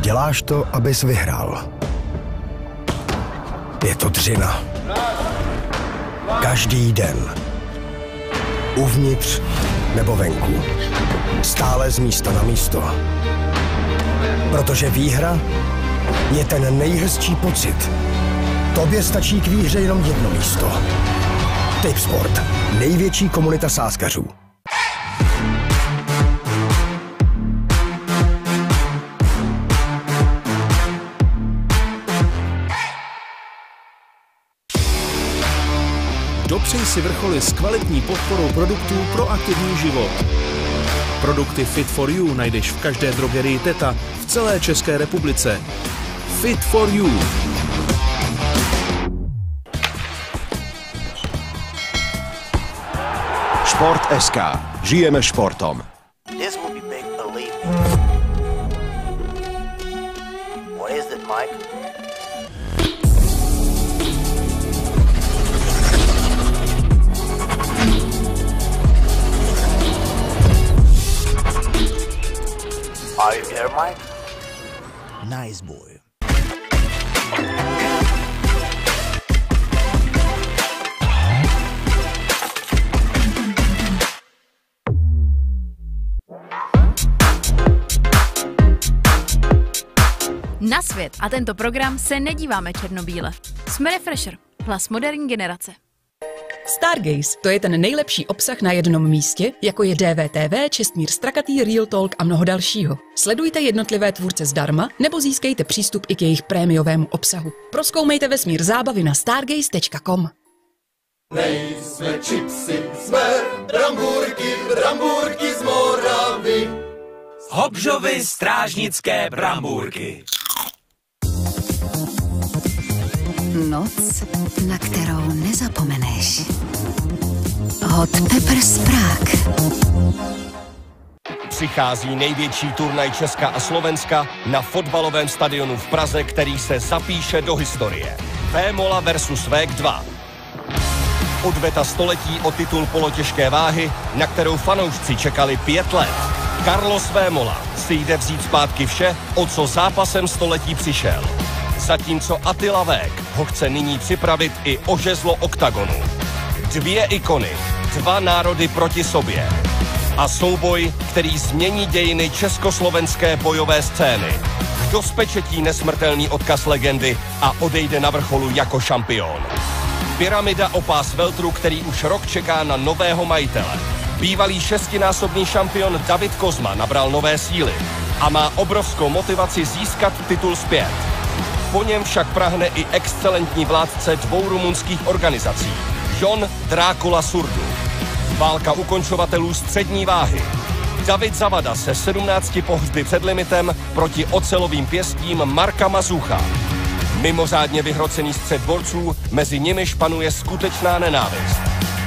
Děláš to, abys vyhrál. Je to dřina. Každý den. Uvnitř nebo venku. Stále z místa na místo. Protože výhra je ten nejhezčí pocit. Tobě stačí k výhře jenom jedno místo. Tipsport. Největší komunita sázkařů. Dopřej si vrcholy s kvalitní podporou produktů pro aktivní život. Produkty Fit for You najdeš v každé drogerii Teta v celé České republice. Fit for You. Šport.sk. Žijeme športom. This will be big, believe me. What is it, Mike? Are you there, Mike? Nice boy. Na svět a tento program se nedíváme černobíle. Jsme Refresher, hlas moderní generace. Stargaze, to je ten nejlepší obsah na jednom místě, jako je DVTV, Čestmír Strakatý, Real Talk a mnoho dalšího. Sledujte jednotlivé tvůrce zdarma, nebo získejte přístup i k jejich prémiovému obsahu. Prozkoumejte vesmír zábavy na stargaze.com. Nejsme čipsy, jsme brambůrky z Moravy. Hobžovy strážnické brambůrky. Noc, na kterou nezapomeneš. Hot Peppers Prague. Přichází největší turnaj Česka a Slovenska na fotbalovém stadionu v Praze, který se zapíše do historie. Vémola versus Végh 2. Odveta století o titul polotěžké váhy, na kterou fanoušci čekali 5 let. Carlos Vémola si jde vzít zpátky vše, o co zápasem století přišel. Zatímco Attila Végh ho chce nyní připravit i o žezlo Oktagonu. 2 ikony, 2 národy proti sobě. A souboj, který změní dějiny československé bojové scény. Kdo spečetí nesmrtelný odkaz legendy a odejde na vrcholu jako šampion. Pyramida o pás veltru, který už rok čeká na nového majitele. Bývalý 6násobný šampion David Kozma nabral nové síly a má obrovskou motivaci získat titul zpět. Po něm však prahne i excelentní vládce 2 rumunských organizací, John Drákula Surdu. Válka ukončovatelů střední váhy. David Zavada se 17 pohřby před limitem proti ocelovým pěstím Marka Mazucha. Mimořádně vyhrocený střet borců, mezi nimiž panuje skutečná nenávist.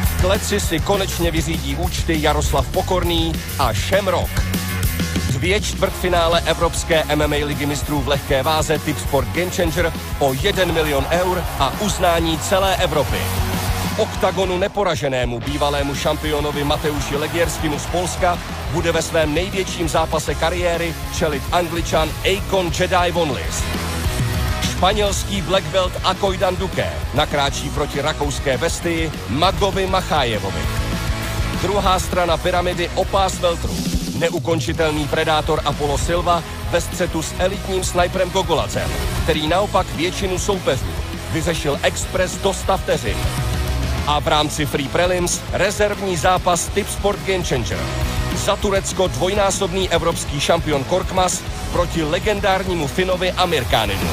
V kleci si konečně vyřídí účty Jaroslav Pokorný a Shamrock. 2 čtvrtfinále Evropské MMA ligy mistrů v lehké váze Tipsport Game Changer o 1 milion eur a uznání celé Evropy. Oktagonu neporaženému bývalému šampionovi Mateuši Legierskému z Polska bude ve svém největším zápase kariéry čelit Angličan Akon Jedi Vonlis. Španělský black belt Akojdan Duque nakráčí proti rakouské bestii Magovi Machájevovi. Druhá strana pyramidy o pás veltru. Neukončitelný predátor Apollo Silva ve střetu s elitním snajperem Gogolacem, který naopak většinu soupeřů vyřešil expres do 100 vteřin. A v rámci Free Prelims rezervní zápas Tipsport Game Changer. Za Turecko 2násobný evropský šampion Korkmaz proti legendárnímu Finovi Amirkáninu.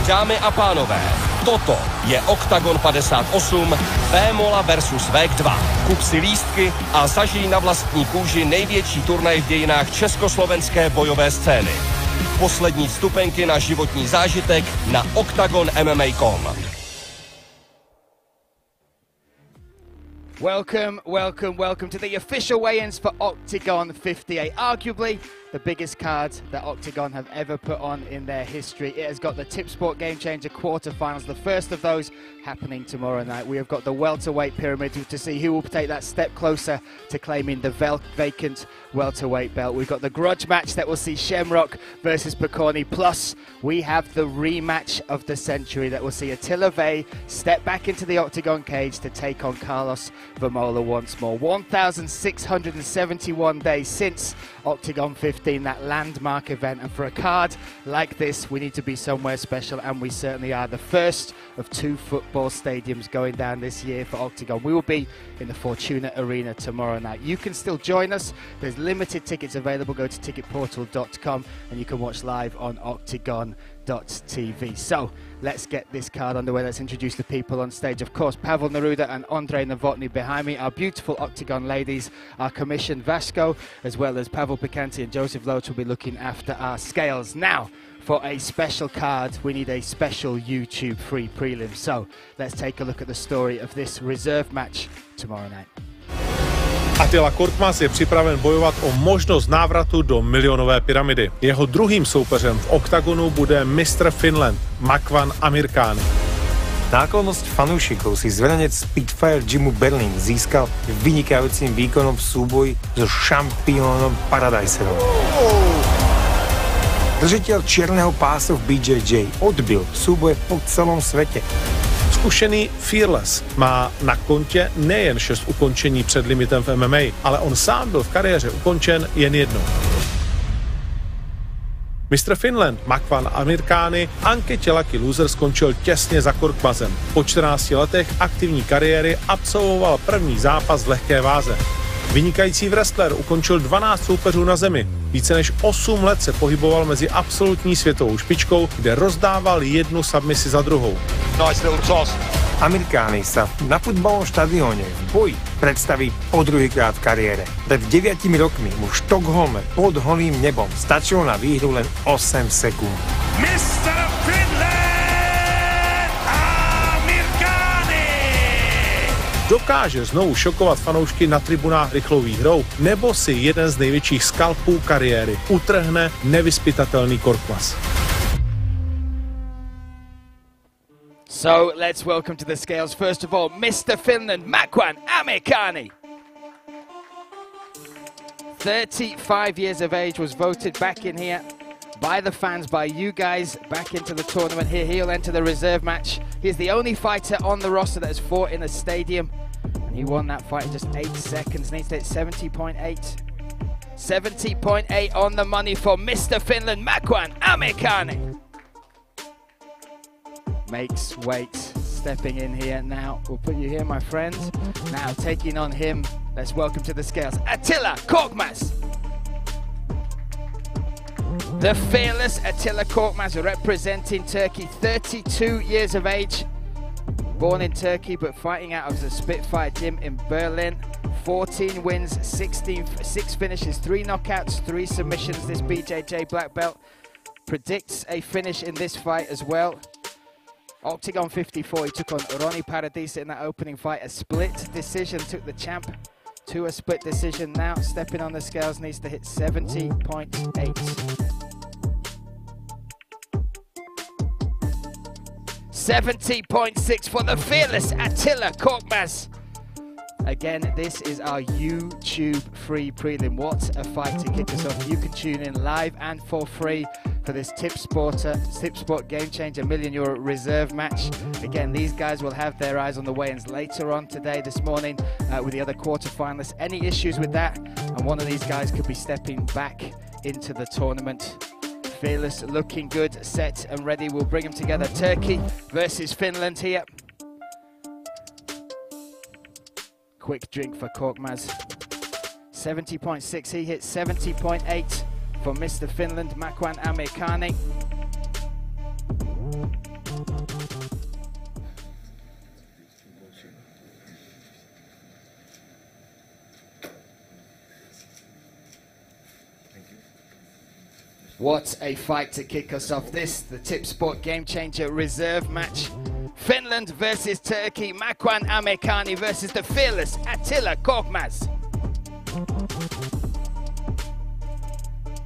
Dámy a pánové, toto je Oktagon 58, Vémola versus Végh 2. Kup si lístky a zažij na vlastní kůži největší turnaj v dějinách československé bojové scény. Poslední vstupenky na životní zážitek na OKTAGONMMA.com. Welcome, welcome, welcome to the official weigh-ins for Oktagon 58. Arguably the biggest card that Oktagon have ever put on in their history. It has got the Tip Sport Game Changer quarterfinals, the first of those happening tomorrow night. We have got the welterweight pyramid to see who will take that step closer to claiming the vacant welterweight belt. We've got the grudge match that will see Shamrock versus Picorni. Plus, we have the rematch of the century that will see Attila Véh step back into the Oktagon cage to take on Carlos Vémola once more. 1,671 days since Oktagon 15, that landmark event, and for a card like this we need to be somewhere special, and we certainly are. The first of 2 football stadiums going down this year for Oktagon. We will be in the Fortuna Arena tomorrow night. You can still join us. There's limited tickets available. Go to ticketportal.com and you can watch live on Oktagon.tv. So let's get this card underway. Let's introduce the people on stage. Of course, Pavel Neruda and Andrei Novotny behind me, our beautiful Oktagon ladies, our commission Vasco, as well as Pavel Picanti and Joseph Loach will be looking after our scales. Now, for a special card, we need a special YouTube free prelim. So let's take a look at the story of this reserve match tomorrow night. Attila Korkmaz je připraven bojovat o možnost návratu do milionové pyramidy. Jeho druhým soupeřem v Oktagonu bude mistr Finland, Makwan Amirkhani. Náklonnosť fanúšikov si zverenec Spitfire Jimu Berlin získal vynikajúcim výkonom v súboji so šampiónom Paradiserom. Držiteľ čierneho pásu v BJJ odbil súboje po celom svete. Zkušený Fearless má na kontě nejen 6 ukončení před limitem v MMA, ale on sám byl v kariéře ukončen jen jednou. Mistr Finland Makwan Amirkhani anketě Lucky Loser skončil těsně za Korkmazem. Po 14 letech aktivní kariéry absolvoval první zápas v lehké váze. Vynikající wrestler ukončil 12 soupeřů na zemi. Více než 8 let se pohyboval mezi absolutní světovou špičkou, kde rozdával jednu submisi za druhou. Amirkhani sa na futbalovom štadióne v boji predstaví po druhýkrát v kariére. Pred 9 rokmi mu v Štokholme pod holým nebom stačilo na výhru len 8 sekúnd. Mr. Finland Amirkhani! Dokáže znovu šokovat fanoušky na tribunách rychlou výhrou, nebo si jeden z největších skalpů kariéry utrhne nevyzpytatelný Korkmaz. So let's welcome to the scales, first of all, Mr. Finland, Makwan Amirkhani. 35 years of age, was voted back in here by the fans, by you guys, back into the tournament here. He'll enter the reserve match. He's the only fighter on the roster that has fought in a stadium. And he won that fight in just 8 seconds. Needs to hit 70.8. 70.8 on the money for Mr. Finland, Makwan Amirkhani. Makes weight, stepping in here now. We'll put you here, my friend. Now taking on him, let's welcome to the scales, Attila Korkmaz. The fearless Attila Korkmaz representing Turkey, 32 years of age. Born in Turkey but fighting out of the Spitfire gym in Berlin. 14 wins, 6 finishes, 3 knockouts, 3 submissions. This BJJ black belt predicts a finish in this fight as well. Oktagon 54, he took on Ronnie Paradisa in that opening fight. A split decision took the champ to a split decision. Now stepping on the scales, needs to hit 70.8. 70.6 for the fearless Attila Korkmaz. Again, this is our YouTube free prelim. What a fight to kick us off. You can tune in live and for free for this Tip Sport Game Changer €1 million reserve match. Again, these guys will have their eyes on the weigh-ins later on today, this morning, with the other quarterfinalists. Any issues with that, and one of these guys could be stepping back into the tournament. Fearless looking good, set and ready. We'll bring them together. Turkey versus Finland here. Quick drink for Korkmaz. 70.6, he hit 70.8 for Mr. Finland, Makwan Amirkhani. What a fight to kick us off this, the Tip Sport Game Changer reserve match. Finland versus Turkey. Makwan Amirkhani versus the fearless Attila Korkmaz.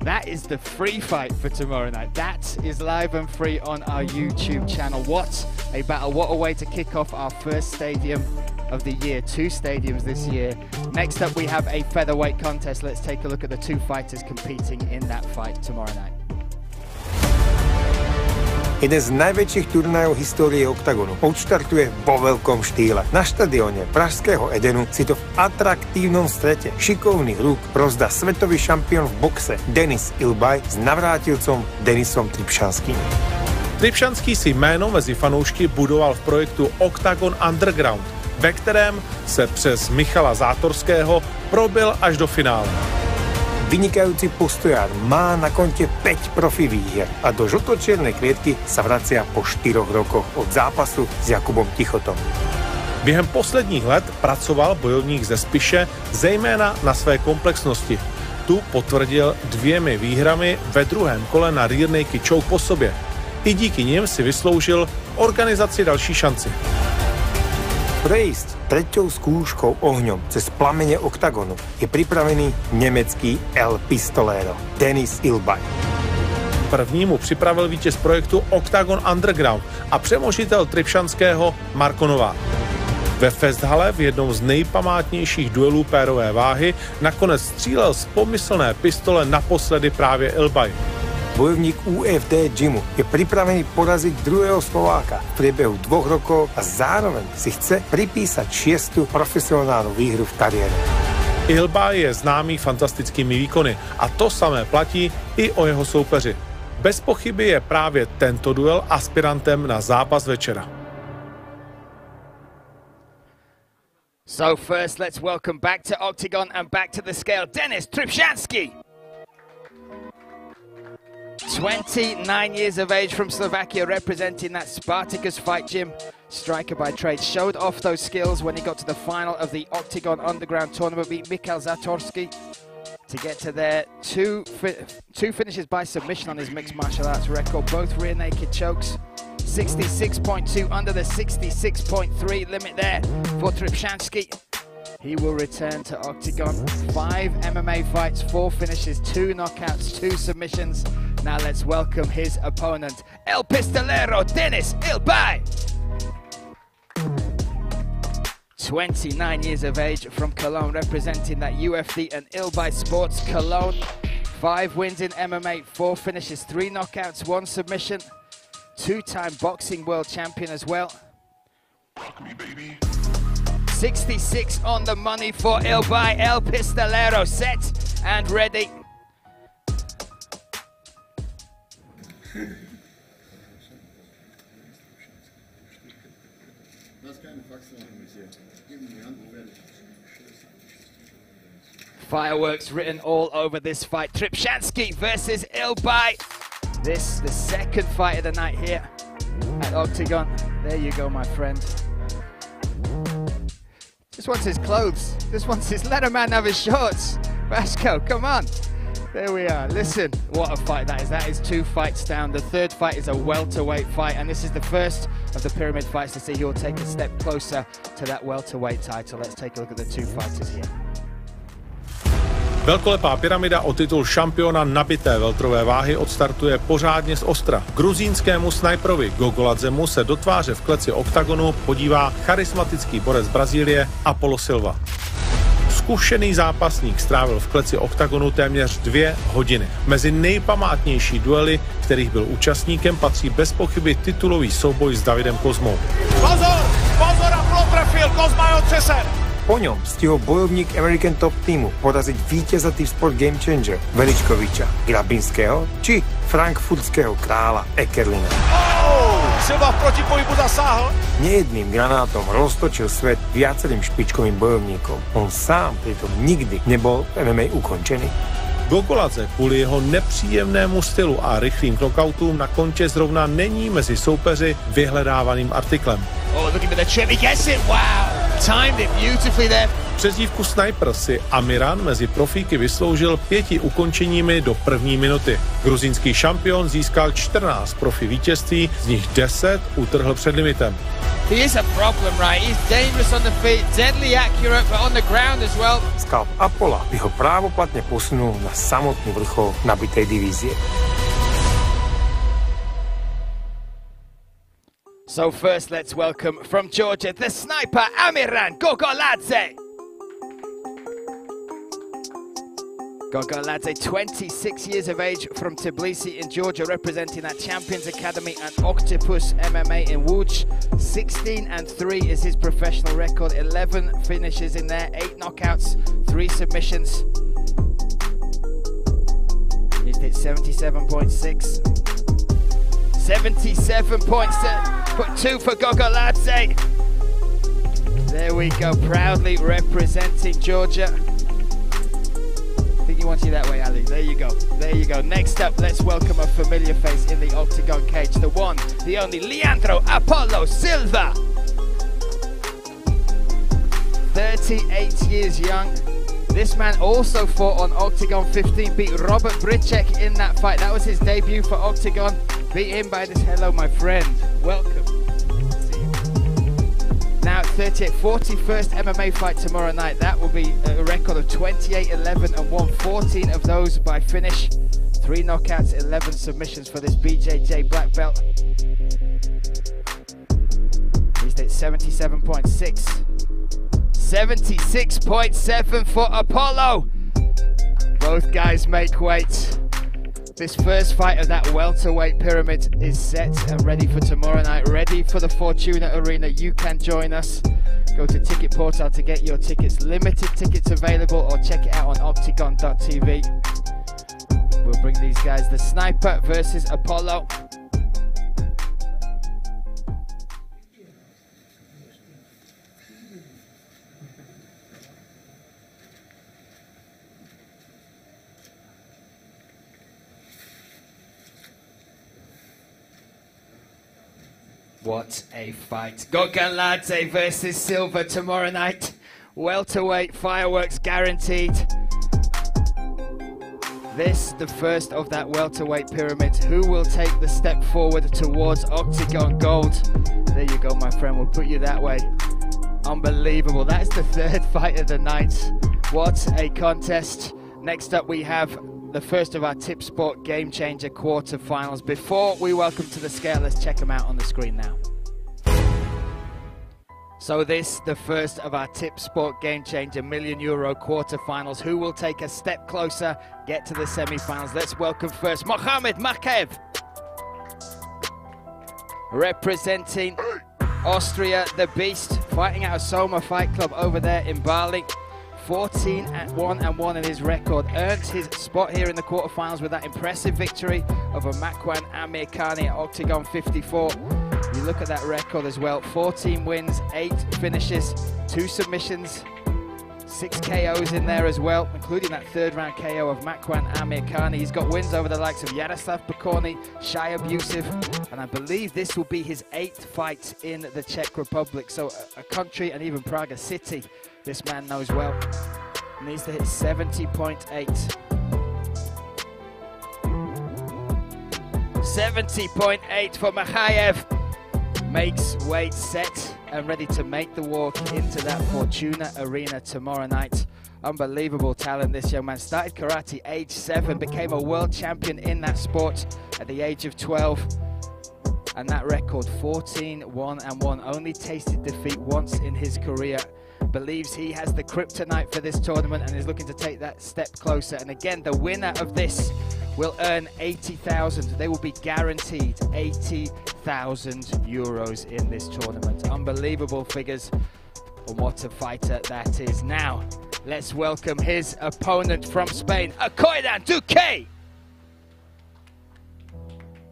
That is the free fight for tomorrow night. That is live and free on our YouTube channel. What a battle. What a way to kick off our first stadium of the year. 2 stadiums this year. Next up we have a featherweight contest. Let's take a look at the 2 fighters competing in that fight tomorrow night. Jeden z najväčších turnajov histórie Oktagonu odštartuje vo veľkom štýle. Na štadióne pražského Edenu si to v atraktívnom strete šikovných rúk rozdá svetový šampión v boxe Denis Ilbaj s navrátilcom Denisom Tripšanským. Tripšanský si jméno mezi fanoušky budoval v projektu Oktagon Underground, ve kterém se přes Michala Zátorského probil až do finále. Vynikajúci postojár má na konte 5 profi výhier a do žltočiernej klietky sa vracia po 4 rokoch od zápasu s Jakubom Tichotom. Během posledních let pracoval bojovník ze Spiše zejména na své komplexnosti. Tu potvrdil 2 výhrami ve druhém kole na Rear Naked Choke po sobě. I díky nim si vysloužil organizaci další šanci. Prejsť treťou skúškou ohňom cez plamene Oktagonu je pripravený nemecký El Pistolero Denis Ilbaj. První mu připravil vítěz projektu Oktagon Underground a přemožitel Tripšanského Marko Novák. Ve Festhale v jednom z nejpamátnějších duelů pérové váhy nakonec střílel z pomyslné pistole naposledy právě Ilbaj. Bojovník UFD Gymu je pripravený poraziť druhého Slováka v priebehu 2 rokov a zároveň si chce pripísať 6. profesionálnu výhru v kariére. Ilbaj je známý fantastickými výkony a to samé platí i o jeho soupeři. Bez pochyby je právě tento duel aspirantem na zápas večera. So first let's welcome back to Oktagon and back to the scale Denis Tripšanský. 29 years of age from Slovakia, representing that Spartacus fight gym. Striker by trade, showed off those skills when he got to the final of the Oktagon Underground tournament, beat Michal Zátorský to get to their two finishes by submission on his mixed martial arts record, both rear naked chokes. 66.2 under the 66.3 limit there for Tripšanský. He will return to Oktagon. 5 MMA fights, 4 finishes, 2 knockouts, 2 submissions. Now let's welcome his opponent, El Pistolero Denis Ilbaj. 29 years of age from Cologne, representing that UFC and Ilbaj Sports Cologne. 5 wins in MMA, 4 finishes, 3 knockouts, 1 submission. 2-time boxing world champion as well. 66 on the money for Ilbaj. El Pistolero set and ready. Fireworks written all over this fight. Tripšanský versus Ilbaj. This the second fight of the night here at Oktagon. There you go, my friend. Just wants his clothes. Just wants his, let a man have his shorts. Vasco, come on. There we are. Listen, what a fight that is. That is 2 fights down. The third fight is a welterweight fight, and this is the first of the pyramid fights to see who will take a step closer to that welterweight title. Let's take a look at the 2 fighters here. Velkolepá pyramida o titul šampiona nabité veltrové váhy odstartuje pořádně z ostra. Gruzínskému snajprovi Gogoladzemu se do tváře v kleci Oktagonu podívá charismatický borec z Brazílie Apollo Silva. Zkušený zápasník strávil v kleci Oktagonu téměř 2 hodiny. Mezi nejpamátnější duely, kterých byl účastníkem, patří bez pochyby titulový souboj s Davidem Kozmou. Pozor! Pozor a protrefil! Kozma je otřesen! Po ňom stihol bojovník American Top Teamu poraziť víťaza Tip Sport Game Changer Veličkoviča, Grabinského či frankfurtského kráľa Ekerlina. Silva v protipohybu zasáhl. Nejedným granátom roztočil svet viacerým špičkovým bojovníkom. On sám pritom nikdy nebol v MMA ukončený. Gogoladze kvůli jeho nepříjemnému stylu a rychlým knockoutům na kontě zrovna není mezi soupeři vyhledávaným artiklem. Oh, look at the trip, he gets it, wow! timed it beautifully there. Přezdívku Sniper si Amiran mezi profíky vysloužil 5 ukončeními do první minuty. Gruzínský šampion získal 14 profi vítězství, z nich 10 utrhl před limitem. He is a problem, right? He's dangerous on the feet, deadly accurate, but on the ground as well. Skalp Apolla by ho právoplatne posunul na samotný vrchol nabitej divízie. So first, let's welcome from Georgia, the sniper Amiran Gogoladze. Gogoladze, 26 years of age, from Tbilisi in Georgia, representing that Champions Academy and Octopus MMA in Łódź. 16-3 is his professional record, 11 finishes in there, 8 knockouts, 3 submissions. He's hit 77.6. 77.2 for Gogoladze. There we go, proudly representing Georgia. I think you want you that way, Ali. There you go. There you go. Next up, let's welcome a familiar face in the Octagon cage. The one, the only, Leandro Apollo Silva. 38 years young. This man also fought on Oktagon 15, beat Robert Brycek in that fight. That was his debut for Oktagon. Beat him by this. Hello, my friend. Welcome. Now at 38, 41st MMA fight tomorrow night. That will be a record of 28-11-1, 14 of those by finish. 3 knockouts, 11 submissions for this BJJ black belt. He's at 77.6. 76.7 for Apollo. Both guys make weight. This first fight of that welterweight pyramid is set and ready for tomorrow night, ready for the Fortuna Arena. You can join us. Go to Ticket Portal to get your tickets. Limited tickets available, or check it out on Oktagon.tv. We'll bring these guys, the Sniper versus Apollo. What a fight. Gogoladze versus Silva tomorrow night. Welterweight, fireworks guaranteed. This, the first of that welterweight pyramid. Who will take the step forward towards Octagon Gold? There you go, my friend. We'll put you that way. Unbelievable. That's the third fight of the night. What a contest. Next up, we have the first of our Tip Sport Game Changer quarterfinals. Before we welcome to the scale, let's check them out on the screen now. So this, the first of our Tip Sport Game Changer €1 million quarterfinals. Who will take a step closer, get to the semi-finals? Let's welcome first Mohamed Makhaev, representing Austria, the Beast, fighting out of Soma Fight Club over there in Bali. 14-1-1 in his record. Earned his spot here in the quarterfinals with that impressive victory over Makwan Amirkhani at Oktagon 54. You look at that record as well. 14 wins, 8 finishes, 2 submissions, 6 KOs in there as well, including that third round KO of Makwan Amirkhani. He's got wins over the likes of Yaroslav Pokorny, Shai Abusive, and I believe this will be his 8th fight in the Czech Republic. So a country, and even Prague, a city, this man knows well. Needs to hit 70.8. 70.8 for Makhaev. Makes weight, set and ready to make the walk into that Fortuna Arena tomorrow night. Unbelievable talent, this young man. Started karate age 7, became a world champion in that sport at the age of 12. And that record, 14-1-1, only tasted defeat once in his career. Believes he has the kryptonite for this tournament and is looking to take that step closer. And again, the winner of this will earn 80,000. They will be guaranteed 80,000 euros in this tournament. Unbelievable figures. And what a fighter that is. Now, let's welcome his opponent from Spain, Oktagon Duque.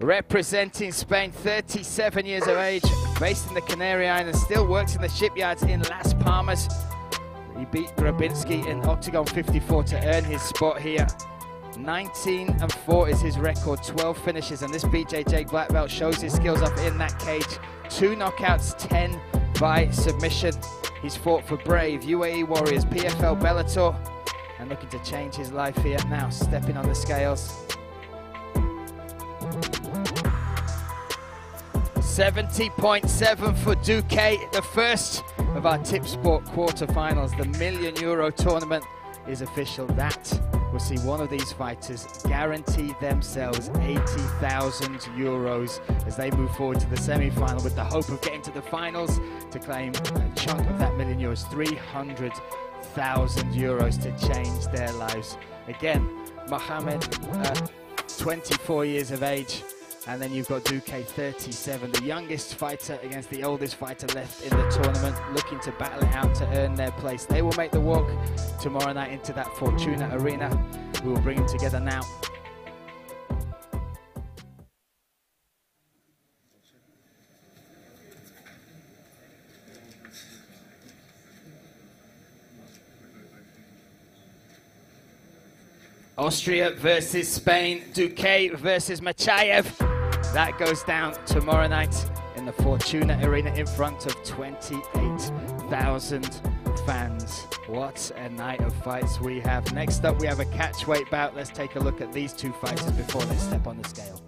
Representing Spain, 37 years of age, based in the Canary Islands, still works in the shipyards in Las Palmas. He beat Grabinski in Oktagon 54 to earn his spot here. 19-4 is his record, 12 finishes, and this BJJ black belt shows his skills up in that cage. 2 knockouts, 10 by submission. He's fought for Brave, UAE Warriors, PFL Bellator, and looking to change his life here now, stepping on the scales. 70.7 for Duque, the first of our Tip Sport quarterfinals. The €1 million tournament is official. That will see one of these fighters guarantee themselves €80,000 as they move forward to the semi-final with the hope of getting to the finals to claim a chunk of that €1 million, €300,000 to change their lives. Again, Mohammed, 24 years of age, and then you've got Duque, 37, the youngest fighter against the oldest fighter left in the tournament, looking to battle it out to earn their place. They will make the walk tomorrow night into that Fortuna arena. We will bring them together now. Austria versus Spain, Duque versus Machayev. That goes down tomorrow night in the Fortuna Arena in front of 28,000 fans. What a night of fights we have. Next up, we have a catchweight bout. Let's take a look at these two fighters before they step on the scale.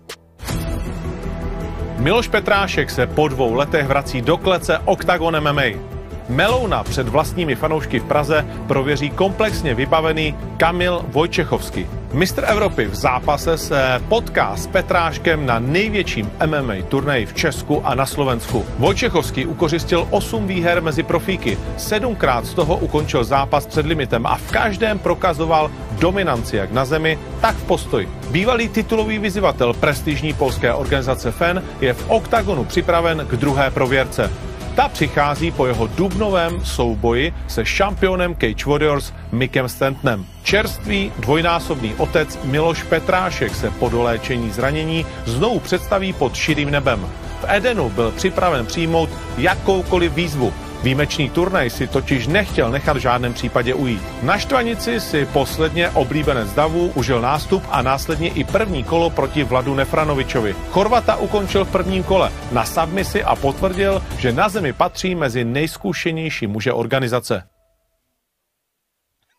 Miloš Petrášek se po 2 letech vrací do klece Oktagon MMA. Melouna před vlastními fanoušky v Praze prověří komplexně vybavený Kamil Vojčechovský. Mistr Evropy v zápase se potká s Petráškem na největším MMA turnaji v Česku a na Slovensku. Vojčechovský ukořistil 8 výher mezi profíky, 7krát z toho ukončil zápas před limitem a v každém prokazoval dominanci jak na zemi, tak v postoji. Bývalý titulový vyzývatel prestižní polské organizace FEN je v Oktagonu připraven k druhé prověrce. Ta přichází po jeho dubnovém souboji se šampionem Cage Warriors Mickem Stantonem. Čerstvý dvojnásobný otec Miloš Petrášek se po doléčení zranění znovu představí pod širým nebem. V Edenu byl připraven přijmout jakoukoliv výzvu. Výjimečný turnaj si totiž nechtěl nechat v žádném případě ujít. Na Štvanici si posledně oblíbenec davů užil nástup a následně i první kolo proti Vladu Nefranovičovi. Chorvata ukončil v prvním kole na submisi a potvrdil, že na zemi patří mezi nejzkušenější muže organizace.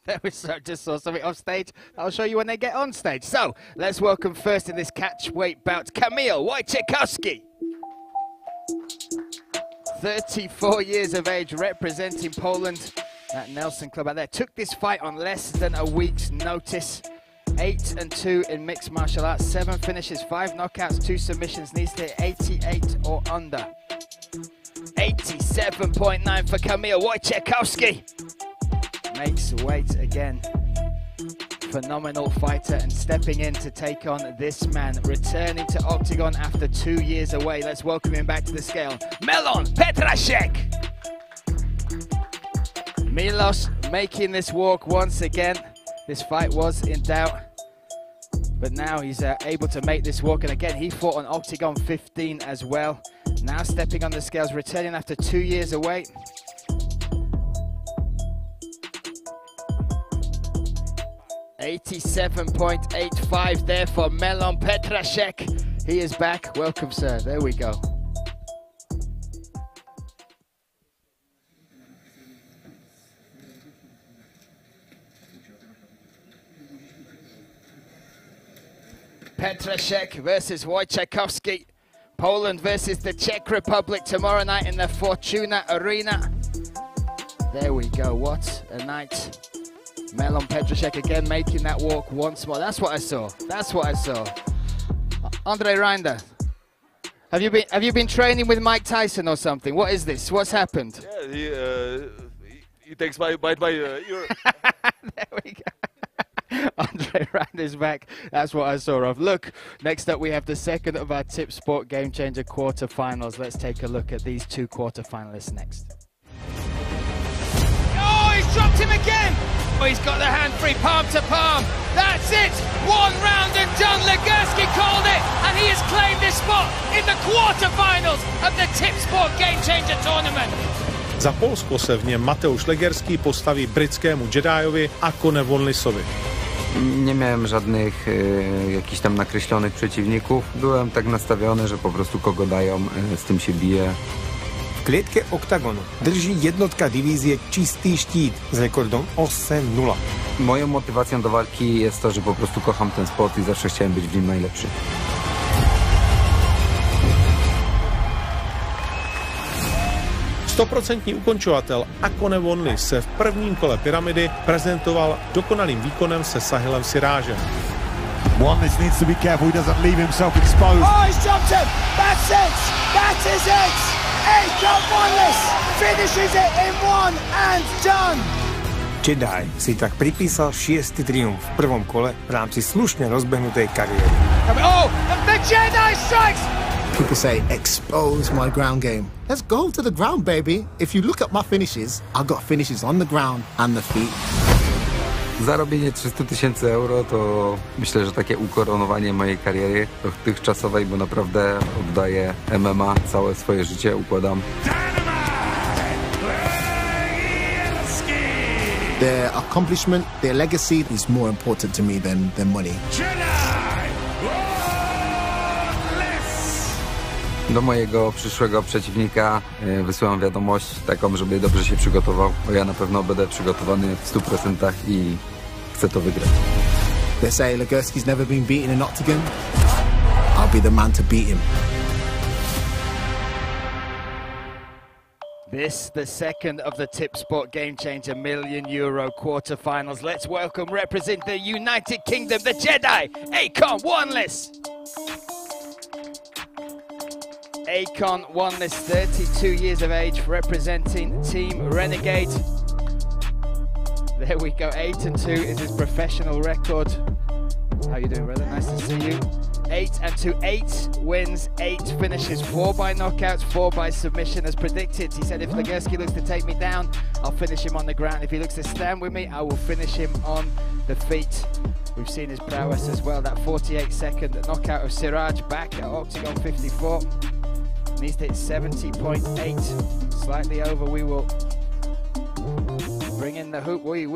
There we just saw something off stage. I'll show you when they get on stage. So, let's welcome first in this catchweight bout, Kamil Wojciechowski. 34 years of age, representing Poland at Nelson Club out there. Took this fight on less than a week's notice. 8-2 in mixed martial arts, 7 finishes, 5 knockouts, 2 submissions, needs to hit 88 or under. 87.9 for Kamil Wojciechowski. Makes weight again. Phenomenal fighter and stepping in to take on this man, returning to Oktagon after 2 years away. Let's welcome him back to the scale. Miloš Petrášek. Miloš making this walk once again. This fight was in doubt, but now he's able to make this walk. And again, he fought on Oktagon 15 as well. Now stepping on the scales, returning after 2 years away. $87.85 there for Miloš Petrášek. He is back. Welcome, sir. There we go. Petrášek versus Wojciechowski. Poland versus the Czech Republic tomorrow night in the Fortuna Arena. There we go. What a night. Miloš Petrášek again making that walk once more. That's what I saw. That's what I saw. Andre Reinder, have you been training with Mike Tyson or something? What is this? What's happened? Yeah, he takes my ear. There we go. Andre Rander's back. That's what I saw of. Look, next up we have the second of our Tip Sport Game Changer quarterfinals. Let's take a look at these 2 quarterfinalists next. Oh, he's dropped him again! Oh, he's got the hand free, palm to palm. That's it! 1 round and done. Legursky called it, and he has claimed his spot in the quarterfinals of the Tip Sport Game Changer tournament. Za Polsko se v něm Mateusz Legerski postaví britskému Jediowi a Conor Vonlissowi. Nie miałem żadnych jakichś tam nakreślonych przeciwników. Byłem tak nastawiony, że po prostu kogo dają, z tym się biję. klietke Oktagonu drží jednotka divízie čistý štít s rekordom 8-0. Moją motywacją do walki jest to, że po prostu kocham ten sport i zawsze chciałem być w nim najlepszy. Stoprocentní ukončovatel Akone Wonley se v prvním kole pyramidy prezentoval dokonalým výkonem se Sahilem Sirážem. Wonless needs to be careful, he doesn't leave himself exposed. Oh, he's jumped him! That's it! That is it! Akon Wonless finishes it in one and done! Jedi si tak pripísal 6. triumf v prvom kole v rámci slušne rozbehnutej kariéry. Oh, the Jedi strikes! People say, expose my ground game. Let's go to the ground, baby. If you look at my finishes, I've got finishes on the ground and the feet. Zarobienie 300 000 euro to myślę, że takie ukoronowanie mojej kariery dotychczasowej, bo naprawdę oddaję MMA, całe swoje życie układam. Their accomplishment, their legacy is more important to me than money. Do mojego przyszłego przeciwnika wysyłam wiadomość taką, żeby dobrze się przygotował, bo ja na pewno będę przygotowany w 100% i chcę to wygrać. They say Legerski's never been beaten in Oktagon. I'll be the man to beat him. This, the second of the Tip Sport Game Changer €1 million quarterfinals. Let's welcome, represent the United Kingdom, the Jedi, Akon Wonless. Akon Wonless, 32 years of age, representing Team Renegade. There we go, 8-2 is his professional record. How you doing, brother? Nice to see you. 8-2, 8 wins, 8 finishes, 4 by knockouts, 4 by submission, as predicted. He said if Legerski looks to take me down, I'll finish him on the ground. If he looks to stand with me, I will finish him on the feet. We've seen his prowess as well, that 48-second knockout of Siraj back at Oktagon 54. Needs to hit 70.8, slightly over. We will bring in the hoop. Wee.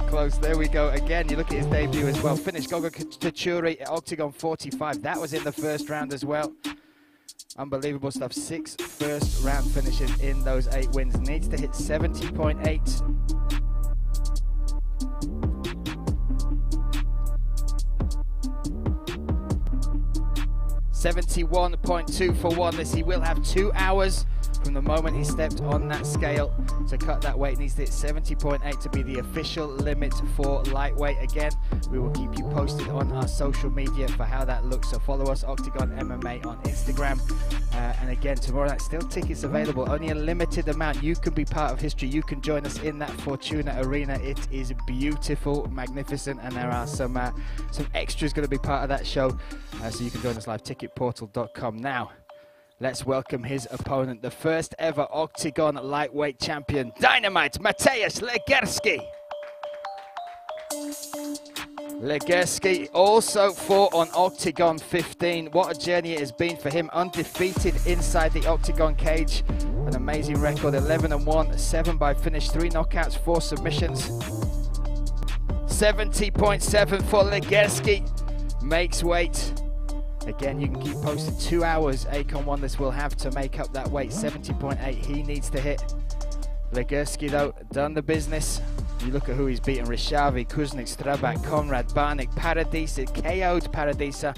Close, there we go again. You look at his debut as well. Finished Gogo Tachuri at Oktagon 45. That was in the first round as well. Unbelievable stuff. 6 first round finishes in those 8 wins. Needs to hit 70.8. 71.2 for Wonless. He will have 2 hours from the moment he stepped on that scale to cut that weight. Needs to hit 70.8 to be the official limit for lightweight. Again, we will keep you posted on our social media for how that looks. So follow us, Oktagon MMA on Instagram. And again, tomorrow night, still tickets available. Only a limited amount. You can be part of history. You can join us in that Fortuna Arena. It is beautiful, magnificent, and there are some extras going to be part of that show. So you can join us live, ticketportal.com. Now, let's welcome his opponent, the first ever Oktagon lightweight champion, Dynamite Mateusz Legerski. Legerski also fought on Oktagon 15. What a journey it has been for him. Undefeated inside the Oktagon cage. An amazing record, 11-1, 7 by finish, 3 knockouts, 4 submissions. 70.7 for Legerski. Makes weight. Again, you can keep posted. 2 hours Akon Wonless will have to make up that weight. 70.8 he needs to hit. Legerski, though, done the business. You look at who he's beaten: Rishavi, Kuznik, Strabak, Konrad, Barnik, Paradisa, KO'd Paradisa.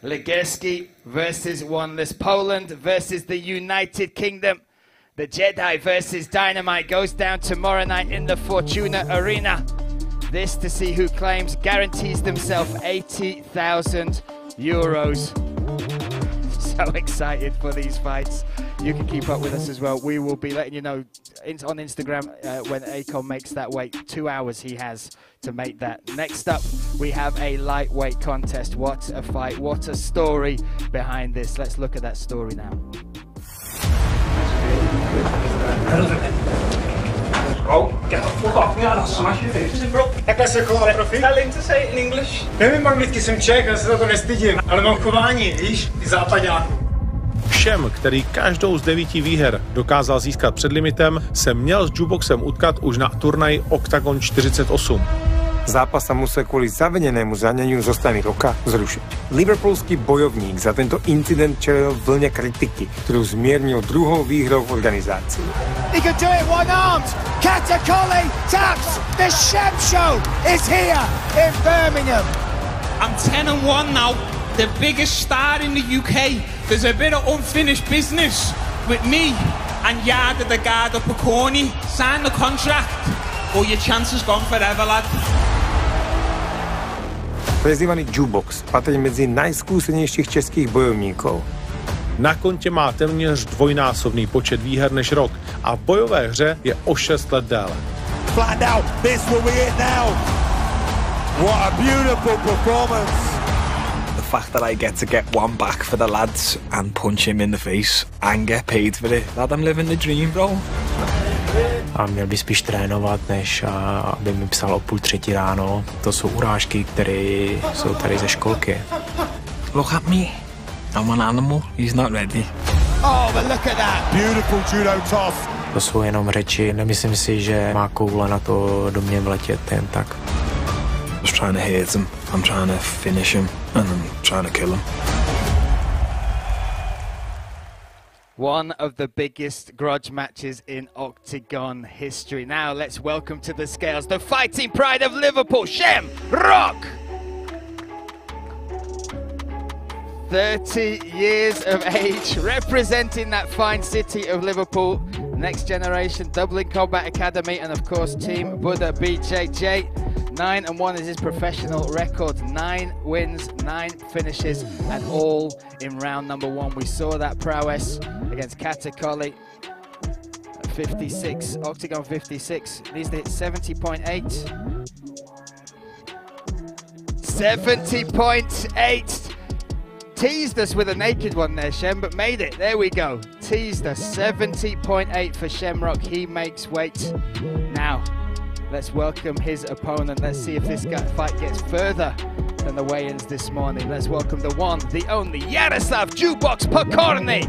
Legerski versus Wonless. Poland versus the United Kingdom. The Jedi versus Dynamite goes down tomorrow night in the Fortuna Arena. This to see who claims, guarantees themselves €80,000. So excited for these fights. You can keep up with us as well. We will be letting you know on Instagram when Akon makes that weight. 2 hours he has to make that. Next up, we have a lightweight contest. What a fight, what a story behind this. Let's look at that story now. Takhle se chová profil? Telling to say it in English. Nevím anglicky, jsem Čech, já se za to nestydím, ale mám chování, víš, zápaďáků. Shem, který každou z 9 výher dokázal získat před limitem, se měl s jukeboxem utkat už na turnaji Oktagon 48. Zápas sa musel kvôli zavedenému zraneniu zo strany roka zrušiť. Liverpoolský bojovník za tento incident čelil vlne kritiky, ktorú zmiernil druhou výhrou v organizácii. He could do it one-armed. Katakoli taps. The Shem Show is here in Birmingham. I'm 10-1 now. The biggest star in the UK. There's a bit of unfinished business with me and Yada the Garda Piconi. Sign the contract or your chance is gone forever, lad. Prezývaný jukebox patrí medzi najskúsenejších českých bojovníkov. Na kontě má téměř dvojnásobný počet výher než rok a v bojové hře je o 6 let déle. Flattened out. This will be it now. What a beautiful performance. The fact that I get one back for the lads and punch him in the face and get paid for it. Lad, I'm living the dream, bro. A měl by spíš trénovat, než aby mi psal o 2:30 ráno. To jsou urážky, které jsou tady ze školky. Look at me. I'm an animal. He's not ready. Oh, but look at that. Beautiful judo toss. To jsou jenom řeči. Nemyslím si, že má koule na to do mě vletět jen tak. I'm just trying to hit him. I'm trying to finish him. And I'm trying to kill him. One of the biggest grudge matches in Oktagon history. Now let's welcome to the scales the fighting pride of Liverpool, Shem Rock. 30 years of age, representing that fine city of Liverpool. Next generation, Dublin Combat Academy, and of course Team Buddha BJJ. 9-1 is his professional record. 9 wins, 9 finishes, and all in round number 1. We saw that prowess against Katakoli. 56, Oktagon 56. Needs to hit 70.8. 70.8. Teased us with a naked one there, Shem, but made it. There we go. Teased us. 70.8 for Shamrock. He makes weight. Now, let's welcome his opponent. Let's see if this fight gets further than the weigh-ins this morning. Let's welcome the one, the only, Jaroslav Jukebox Pokorny.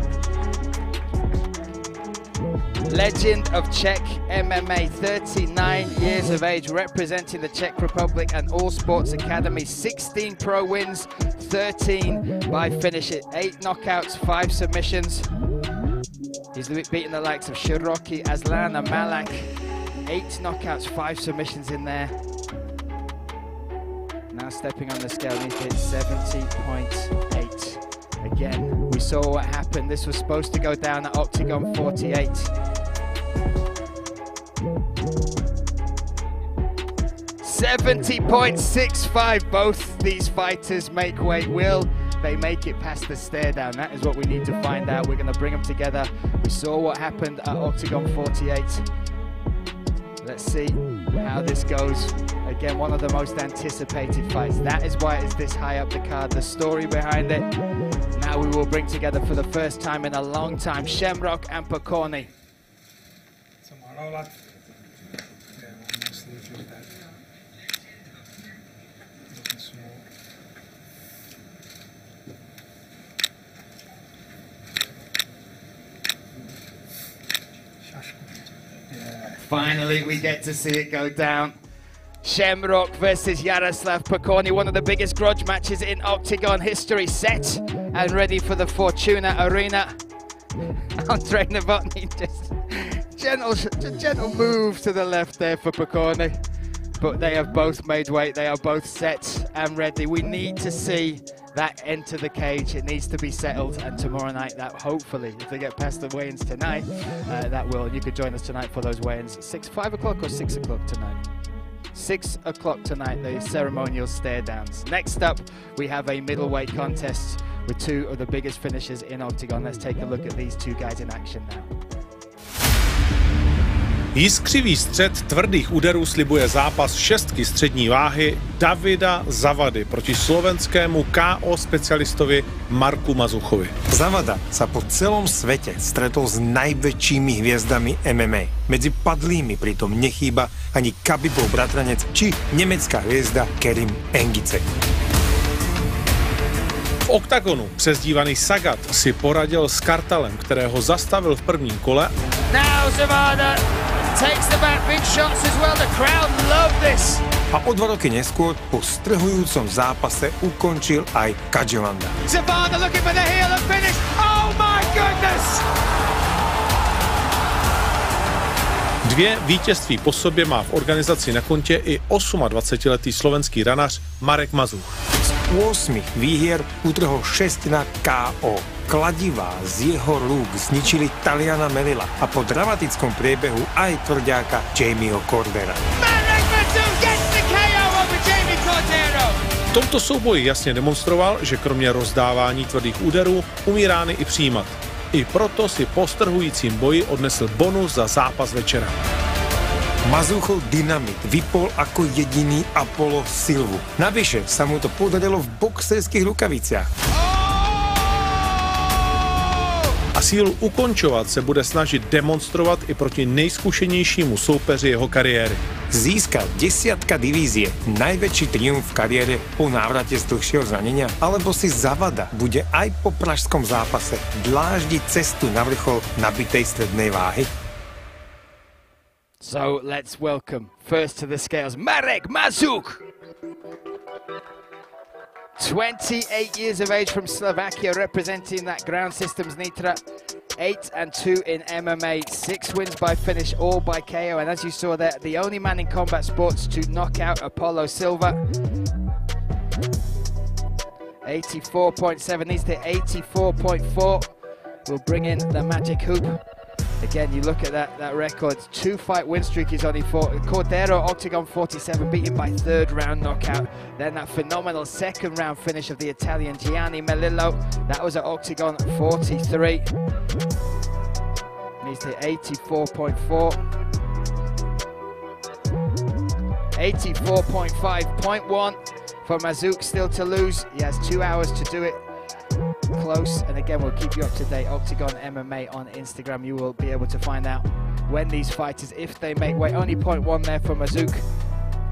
Legend of Czech MMA, 39 years of age, representing the Czech Republic and All Sports Academy. 16 pro wins, 13 by finish. 8 knockouts, 5 submissions. He's beaten the likes of Shiroki, Aslan and Malak. 8 knockouts, 5 submissions in there. Now stepping on the scale, he's hit 70.8. Again, we saw what happened. This was supposed to go down at Oktagon 48. 70.65. Both these fighters make weight. Will they make it past the stare down? That is what we need to find out. We're going to bring them together. We saw what happened at Oktagon 48. Let's see how this goes. Again, one of the most anticipated fights. That is why it's this high up the card. The story behind it. Now we will bring together for the first time in a long time Shamrock and Pokorny. Finally, we get to see it go down. Shamrock versus Jaroslav Pokorny, one of the biggest grudge matches in Oktagon history. Set and ready for the Fortuna Arena. Andre Novotny just gentle move to the left there for Pokorny. But they have both made weight. They are both set and ready. We need to see that enter the cage. It needs to be settled, and tomorrow night, that hopefully, if they get past the weigh-ins tonight, that will. You could join us tonight for those weigh-ins. 5 o'clock or 6 o'clock tonight? 6 o'clock tonight, the ceremonial stare downs. Next up, we have a middleweight contest with 2 of the biggest finishers in Oktagon. Let's take a look at these 2 guys in action now. Jiskřivý střed tvrdých úderů slibuje zápas 6 střední váhy Davida Zavady proti slovenskému KO specialistovi Marku Mazuchovi. Zavada sa po celom svete stretol s najväčšími hviezdami MMA. Medzi padlými pritom nechýba ani Khabibov bratranec či nemecká hviezda Kerim Engicek. V Oktagonu, přezdívaný Sagat, si poradil s Kartalem, kterého zastavil v prvním kole. Now Zavada takes the back, big shots as well. The crowd love this. A o 2 roky neskôr po strhujúcom zápase ukončil aj Kadželanda. Zavada looking for the heel and finish. Oh my goodness! 2 vítězství po sobě má v organizaci na kontě i 28letý slovenský ranař Marek Mazur. Z 8 výhier utrhol 6 na KO. Kladivá z jeho rúk zničili Taliana Melilla a po dramatickom priebehu aj tvrďáka Jamieho Cordera. V tomto souboji jasně demonstroval, že kromě rozdávání tvrdých úderů umí rány i přijímat. I proto si po strhujícím boji odnesl bonus za zápas večera. Mazúchov dynamit vypol ako jediný Apollo Silvu. Navyše sa mu to podarilo v boxerských rukaviciach. A sílu ukončovat se bude snažit demonstrovat i proti nejzkušenějšímu soupeři jeho kariéry. Získal 10 divízie, najväčší triumf v kariére po návrate z dlhšieho zranenia, alebo si Zavada bude aj po pražskom zápase dláždiť cestu na vrchol nabitej strednej váhy? So let's welcome first to the scales Marek Mazur. 28 years of age from Slovakia, representing that ground systems Nitra. 8-2 in MMA, 6 wins by finish, all by KO. And as you saw there, the only man in combat sports to knock out Apollo Silva. 84.7, needs to 84.4. Will bring in the magic hoop. Again, you look at that record, 2-fight win streak is only for Cordero, Oktagon 47, beaten by 3rd round knockout. Then that phenomenal 2nd round finish of the Italian Gianni Melillo, that was at Oktagon 43. Needs to 84.4. 84.5.1 for Mazur, still to lose. He has 2 hours to do it. Close, and again we'll keep you up to date. Oktagon MMA on Instagram, you will be able to find out when these fighters, if they make weight. Only 0.1 there for Mazur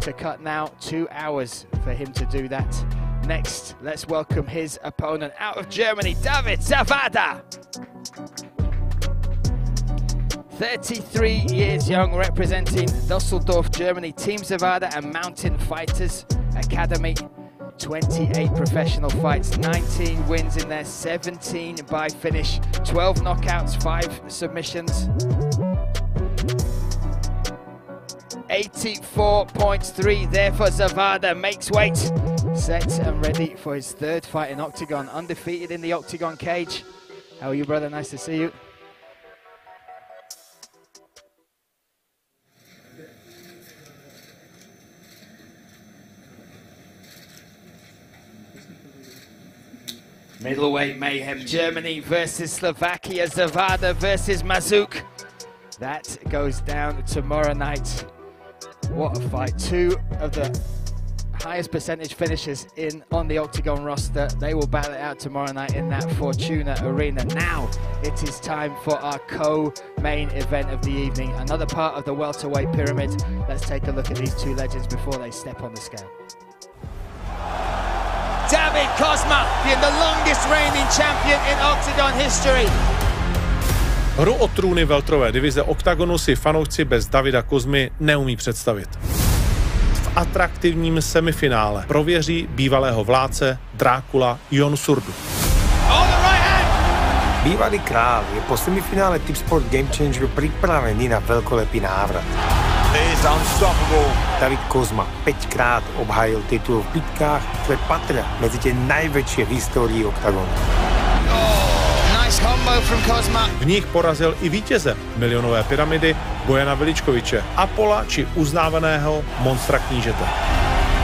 to cut now. 2 hours for him to do that. Next, let's welcome his opponent out of Germany, David Zavada. 33 years young, representing Dusseldorf, Germany, Team Zavada and Mountain Fighters Academy. 28 professional fights, 19 wins in there, 17 by finish, 12 knockouts, 5 submissions. 84.3 there for Zavada, makes weight, set and ready for his 3rd fight in Oktagon, undefeated in the Oktagon cage. How are you, brother? Nice to see you. Middleweight mayhem, Germany versus Slovakia, Zavada versus Mazur. That goes down tomorrow night. What a fight. 2 of the highest percentage finishers on the Oktagon roster. They will battle it out tomorrow night in that Fortuna Arena. Now it is time for our co-main event of the evening. Another part of the welterweight pyramid. Let's take a look at these 2 legends before they step on the scale. David Kozma, the longest reigning champion in Oktagon history. Hru o trůny welterové divize Oktagonu si fanoušci bez Davida Kozmy neumí představit. V atraktivním semifinále prověří bývalého vládce Drákula Jon Surdu. Bývalý král je po semifinále Tip Sport Game Changer pripravený na veľkolepý návrat. David Kozma 5-krát obhájil titul v bitkách, ktoré patria medzi tie najväčšie v histórii Oktagonu. V nich porazil i vítěze milionové pyramidy Bojana Veličkoviče, Apola či uznávaného monstra knížete.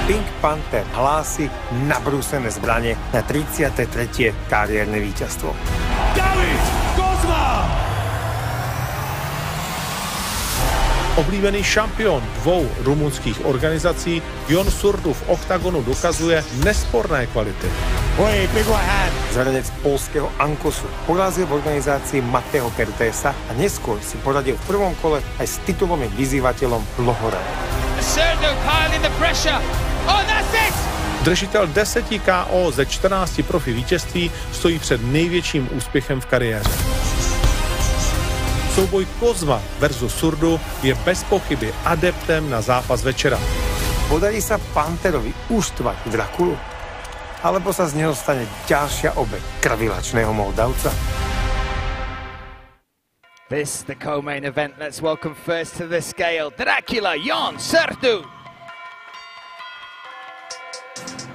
Pink Panther hlási nabrúsené zbranie na 33. kariérne víťazstvo. David Kozma! Oblíbený šampion 2 rumunských organizací Jon Surdu v Oktagonu dokazuje nesporné kvality. Zverenec polského Ankosu porazil v organizácii Mateo Kertésa a neskôr si poradil v prvom kole aj s titulovým vyzývateľom Lohorem. Držitel 10 KO ze 14 profi vítězství stojí před největším úspěchem v kariéře. Souboj Kozma versus Surdu je bez pochyby adeptem na zápas večera. Podarí sa Panterovi uštvať Drakulu? Alebo sa z neho stane ďalšia obeť krvilačného Moldavca? This the co-main event. Let's welcome first to the scale Dracula Jon Srdu.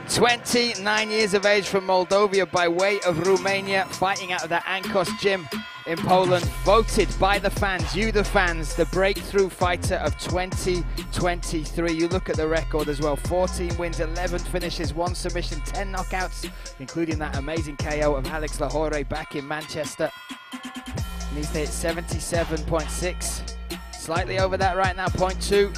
29 years of age from Moldova by way of Romania, fighting out of the Ankos gym in Poland, voted by the fans, you the fans, the breakthrough fighter of 2023. You look at the record as well, 14 wins, 11 finishes, 1 submission, 10 knockouts, including that amazing KO of Alex Lahore back in Manchester. Needs to hit 77.6, slightly over that right now, 0.2.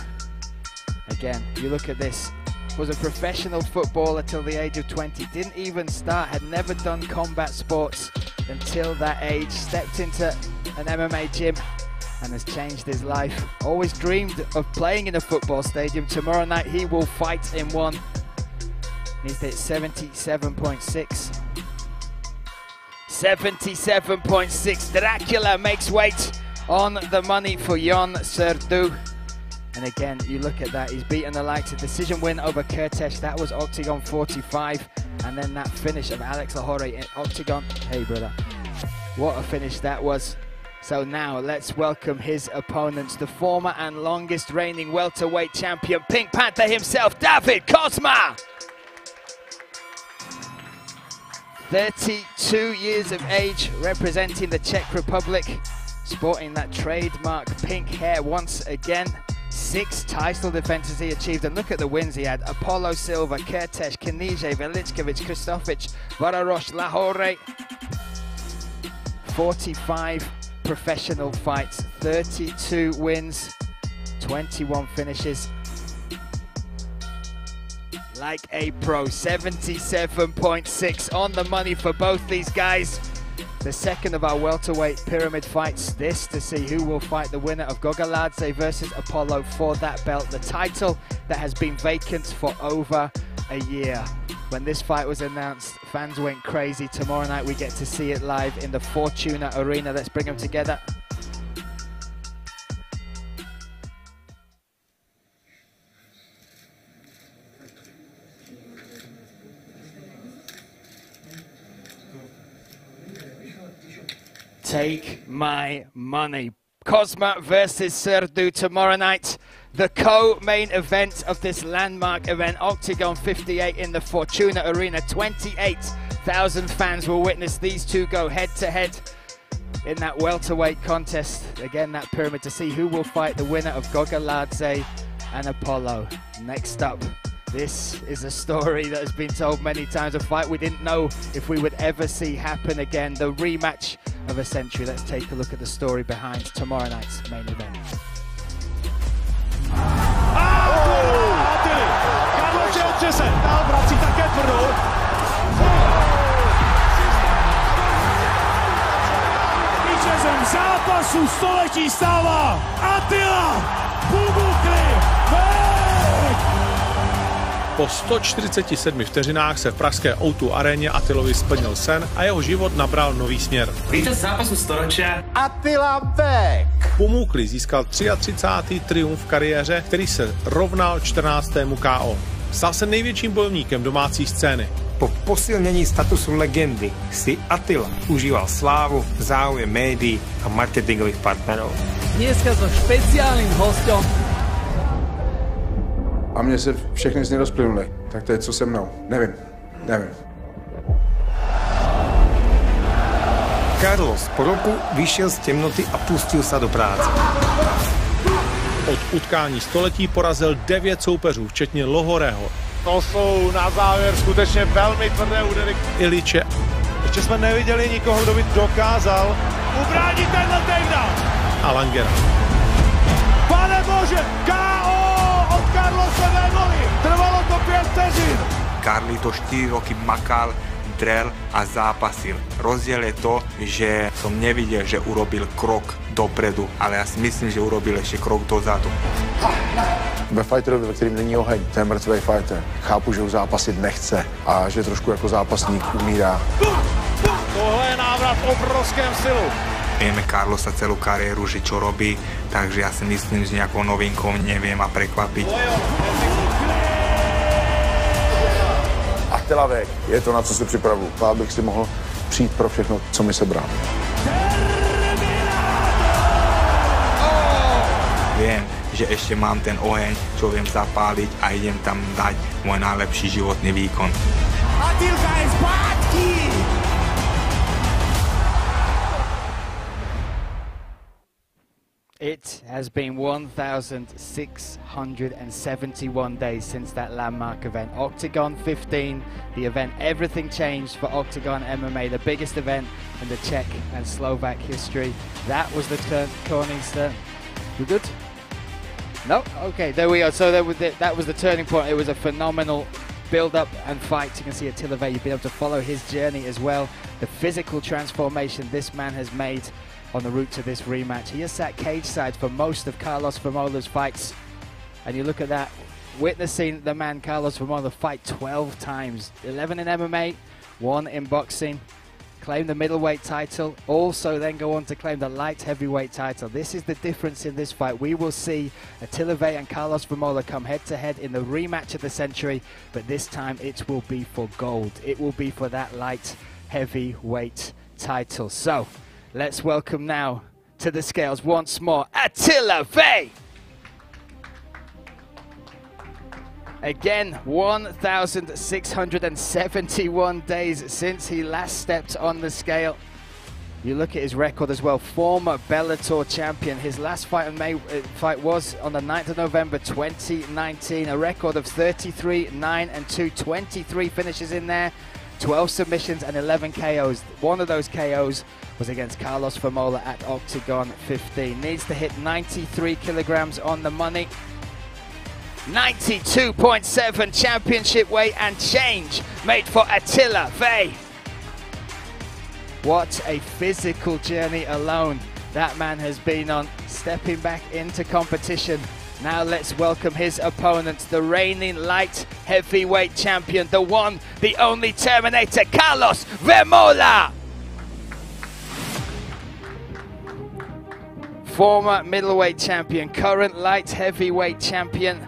Again, you look at this, was a professional footballer till the age of 20, didn't even start, had never done combat sports until that age, stepped into an MMA gym and has changed his life. Always dreamed of playing in a football stadium. Tomorrow night he will fight in one. Needs to hit 77.6. 77.6. Dracula makes weight on the money for Jon Srdu. And again, you look at that, he's beaten the likes of decision win over Kurtesh, that was Oktagon 45, and then that finish of Alex Lahore in Oktagon. Hey brother, what a finish that was. So now let's welcome his opponents, the former and longest reigning welterweight champion, Pink Panther himself, David Kozma. 32 years of age, representing the Czech Republic, sporting that trademark pink hair once again. 6 title defenses he achieved, and look at the wins he had. Apollo Silva, Kurtesh, Kanije, Velichkovic, Kristofic, Vararosh, Lahore. 45 professional fights, 32 wins, 21 finishes. Like a pro, 77.6 on the money for both these guys. The second of our welterweight pyramid fights, this to see who will fight the winner of Gogaladze versus Apollo for that belt, the title that has been vacant for over a year. When this fight was announced, fans went crazy. Tomorrow night we get to see it live in the Fortuna Arena. Let's bring them together. Take my money. Kozma versus Srdu tomorrow night. The co-main event of this landmark event, Oktagon 58 in the Fortuna Arena. 28,000 fans will witness these two go head-to-head in that welterweight contest. Again, that pyramid to see who will fight the winner of Gogaladze and Apollo. Next up, this is a story that has been told many times, a fight we didn't know if we would ever see happen again. The rematch of a century. Let's take a look at the story behind tomorrow night's main event. Vítězem zápasu století stává Attila Véh! Po 147 vteřinách se v pražské O2 aréně Attilovi splnil sen a jeho život nabral nový směr. Vítěz zápasu storočia Attila Véh! Pomůklý získal 33. triumf v kariéře, který se rovnal 14. KO. Stal se největším bojovníkem domácí scény. Po posilnení statusu legendy si Attila užíval slávu, záujem médií a marketingových partnerů. Dneska so špeciálnym hostom. A mně se všechny z nich rozplynuly. Tak to je co se mnou. Nevím. Carlos po roku vyšel z temnoty a pustil se do práce. Od utkání století porazil 9 soupeřů, včetně Lahoreho. To jsou na závěr skutečně velmi tvrdé údery. Iliče. Ještě jsme neviděli nikoho, kdo by dokázal ubránit tenhle takedown. A Langera. Pane bože, KO od Carlose Vémoly. Trvalo to 5 vteřin. Carlito 4 roky makal, drel a zápasil. Rozdiel je to, že som nevidel, že urobil krok dopredu, ale ja si myslím, že urobil ešte krok dozadu. Ve fighterovi, ve kterým není oheň, to je mrtvý fighter. Chápu, že už zápasit nechce a že trošku jako zápasník umírá. Tohle je návrat v obrovském stylu. Vieme Carlosa celú kariéru, že čo robí, takže ja si myslím, že nejakou novinkou neviem ma prekvapiť. Attila Végh, je to, na co se připravu. Abych si mohl přijít pro všechno, co mi sebral. Viem, že ešte mám ten oheň, čo viem zapáliť a idem tam dať môj najlepší životný výkon. Attilka je zpátky! It has been 1,671 days since that landmark event. Oktagon 15, the event, everything changed for Oktagon MMA, the biggest event in the Czech and Slovak history. That was the turning point. We good? No? Okay, there we are. So that was the turning point. It was a phenomenal build-up and fight. You can see Attila Végh, you've been able to follow his journey as well. The physical transformation this man has made on the route to this rematch. He has sat cage side for most of Carlos Vémola's fights. And you look at that, witnessing the man Carlos Vémola fight 12 times. 11 in MMA, 1 in boxing. Claim the middleweight title, also then go on to claim the light heavyweight title. This is the difference in this fight. We will see Attila Végh and Carlos Vémola come head-to-head in the rematch of the century, but this time it will be for gold. It will be for that light heavyweight title. So, let's welcome now to the scales once more, Attila Végh! Again, 1,671 days since he last stepped on the scale. You look at his record as well, former Bellator champion. His last fight was on the 9th of November 2019, a record of 33-9-2, 23 finishes in there, 12 submissions and 11 KOs. One of those KOs was against Carlos Vémola at Oktagon 15. Needs to hit 93 kilograms on the money. 92.7 championship weight and change made for Attila Végh. What a physical journey alone that man has been on, stepping back into competition. Now let's welcome his opponent, the reigning light heavyweight champion, the one, the only Terminator, Carlos Vémola. Former middleweight champion, current light heavyweight champion.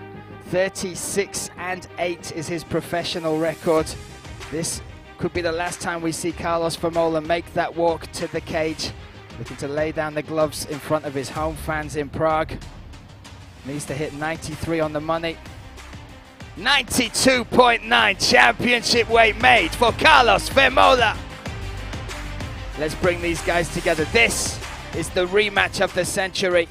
36-8 is his professional record. This could be the last time we see Carlos Vémola make that walk to the cage. Looking to lay down the gloves in front of his home fans in Prague. Needs to hit 93 on the money. 92.9 championship weight made for Carlos Vémola. Let's bring these guys together. This is the rematch of the century.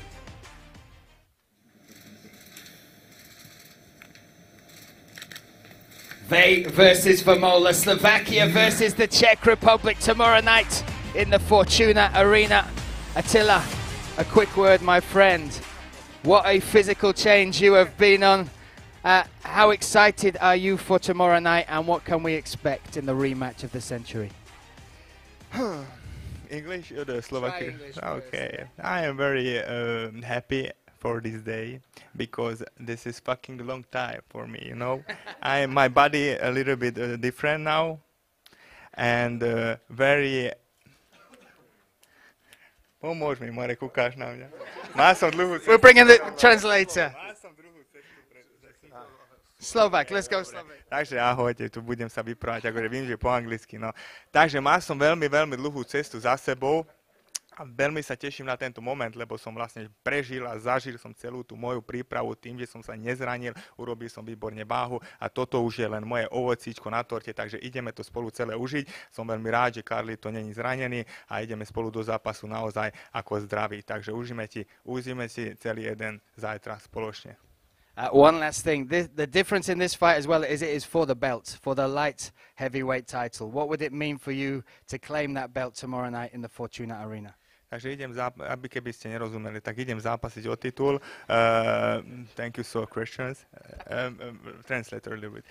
Végh versus Vémola, Slovakia versus the Czech Republic tomorrow night in the Fortuna Arena. Attila, a quick word, my friend. What a physical change you have been on. How excited are you for tomorrow night, and what can we expect in the rematch of the century? English or the Slovakian? Okay, I am very happy for this day because this is fucking long time for me, you know. My body a little bit different now, and very. Pomôž mi, Marek, ukáž na mňa. We're bringing the translator. Slovak, let's go Slovak. Takže ahojte, tu budem sa vyprávať, akože viem, že po anglicky, no. Takže mal som veľmi dlhú cestu za sebou a veľmi sa teším na tento moment, lebo som vlastne prežil a zažil som celú tú moju prípravu tým, že som sa nezranil, urobil som výborne váhu a toto už je len moje ovocíčko na torte, takže ideme to spolu celé užiť. Som veľmi rád, že Karli to není zranený a ideme spolu do zápasu naozaj ako zdraví. Takže užijeme si celý jeden zajtra spoločne. One last thing, the difference in this fight as well is it is for the belt, for the light heavyweight title. What would it mean for you to claim that belt tomorrow night in the Fortuna Arena? Takže idem, aby keby ste nerozumeli, tak idem zápasiť o titul. Thank you so Christians. Translator a little bit.